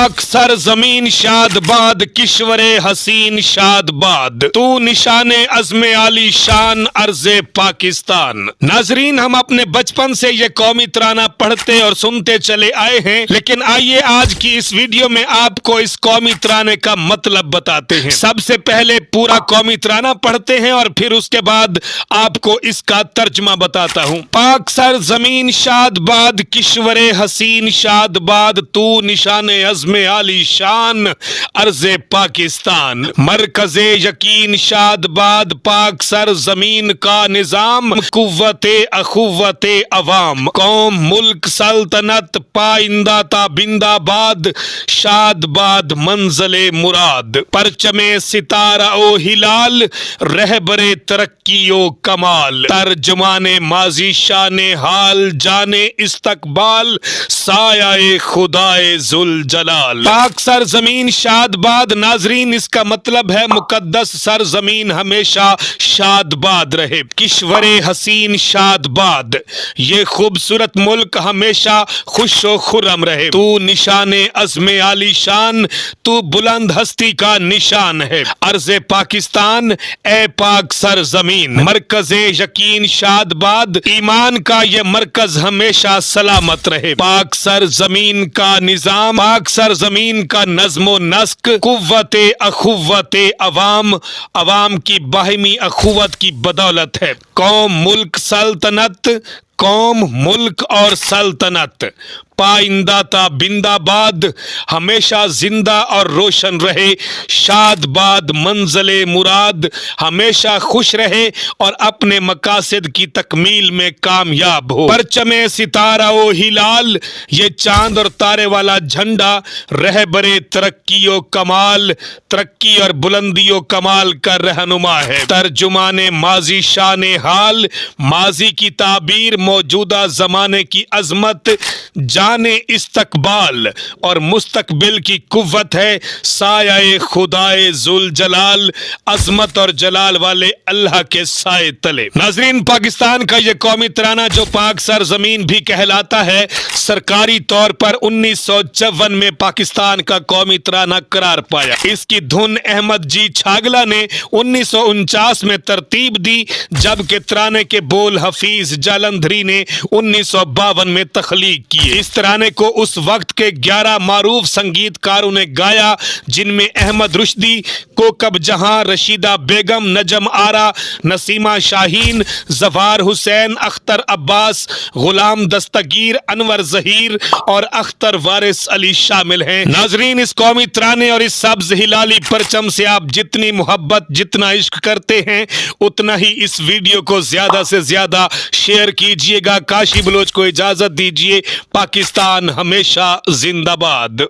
पाक सरजमीन शादबाद किश्वर हसीन शादबाद तू निशाने अज़्मे आली शान अर्ज़े पाकिस्तान। नाजरीन, हम अपने बचपन से ये कौमी तराना पढ़ते और सुनते चले आए हैं, लेकिन आइए आज की इस वीडियो में आपको इस कौमी तराने का मतलब बताते हैं। सबसे पहले पूरा कौमी तराना पढ़ते हैं और फिर उसके बाद आपको इसका तर्जमा बताता हूँ। पाक सरजमीन शादबाद किश्वर हसीन शादबाद तू निशाने अज़्मे आली शान अर्ज़े पाकिस्तान। मरकज़े यकीन शादबाद पाक सरजमीन का निज़ाम कुव्वते अखुव्वते अवाम। कौम मुल्क सल्तनत पाइंदा ताबिंदाबाद शादबाद मंज़ले मुराद। परचमे सितारा ओ हिलाल रहबरे तरक्की ओ कमाल। तर्जुमाने माजी शाने हाल जाने इस्तकबाल सायाए खुदाए जुल जलाल। पाक सरजमीन शादबाद। नाजरीन, इसका मतलब है मुकद्दस सरजमीन हमेशा शादबाद रहे। किश्वरे हसीन शादबाद, ये खूबसूरत मुल्क हमेशा खुशो खुर्रम रहे। तू निशाने अज़्मे आली शान, तू बुलंद हस्ती का निशान है। अर्ज़े पाकिस्तान, ए पाक सरजमीन। मरकज़े यकीन शादबाद, ईमान का ये मरकज हमेशा सलामत रहे। पाक सरजमीन का निज़ाम, पाक सरजमीन का नज़्मो नस्क, कुव्वते अखुव्वते अवाम, अवाम की बाहिमी अखुवत की बदौलत है। कौम मुल्क सल्तनत, कौम मुल्क और सल्तनत पाइंदा ताबिंदाबाद, हमेशा जिंदा और रोशन रहे। शादबाद मंज़ले मुराद, हमेशा खुश रहे और अपने मकासद की तकमील में कामयाब हो। परचमे सितारा ओ हिलाल, ये चांद और तारे वाला झंडा रहबरे तरक्की ओ कमाल, तरक्की और बुलंदी ओ कमाल का रहनुमा है। तर्जुमाने माजी शाने हाल, माजी की ताबीर मौजूदा जमाने की अजमत, जाने इस्तकबाल और मुस्तकबिल की कुव्वत है। सायाए खुदाए जुल जलाल, अजमत और जलाल वाले अल्लाह के साए तले। नाजरीन, पाकिस्तान का यह कौमी तराना जो पाक सरजमीन भी कहलाता है, सरकारी तौर पर 1954 में पाकिस्तान का कौमी तराना करार पाया। इसकी धुन अहमद जी छागला ने 1949 में तरतीब दी, जबकि तराने के बोल हफीज जालंधरी ने 1952 में तख्लीक किए। इस तराने को उस वक्त के 11 मारूफ संगीतकारों ने गाया, जिनमें अहमद रुश्दी, कोकब जहां, रशीदा बेगम, नजम आरा, नसीमा शाहीन, जफार हुसैन, अख्तर अब्बास, गुलाम दस्तगीर, अनवर जहीर और अख्तर वारिस अली शामिल हैं। नाजरीन, इस कौमी तराने और इस सब्ज हिलाली परचम से आप जितनी मोहब्बत, जितना इश्क करते हैं, उतना ही इस वीडियो को ज्यादा से ज्यादा शेयर कीजिएगा। काशी बलोच को इजाजत दीजिए। पाकिस्तान हमेशा जिंदाबाद।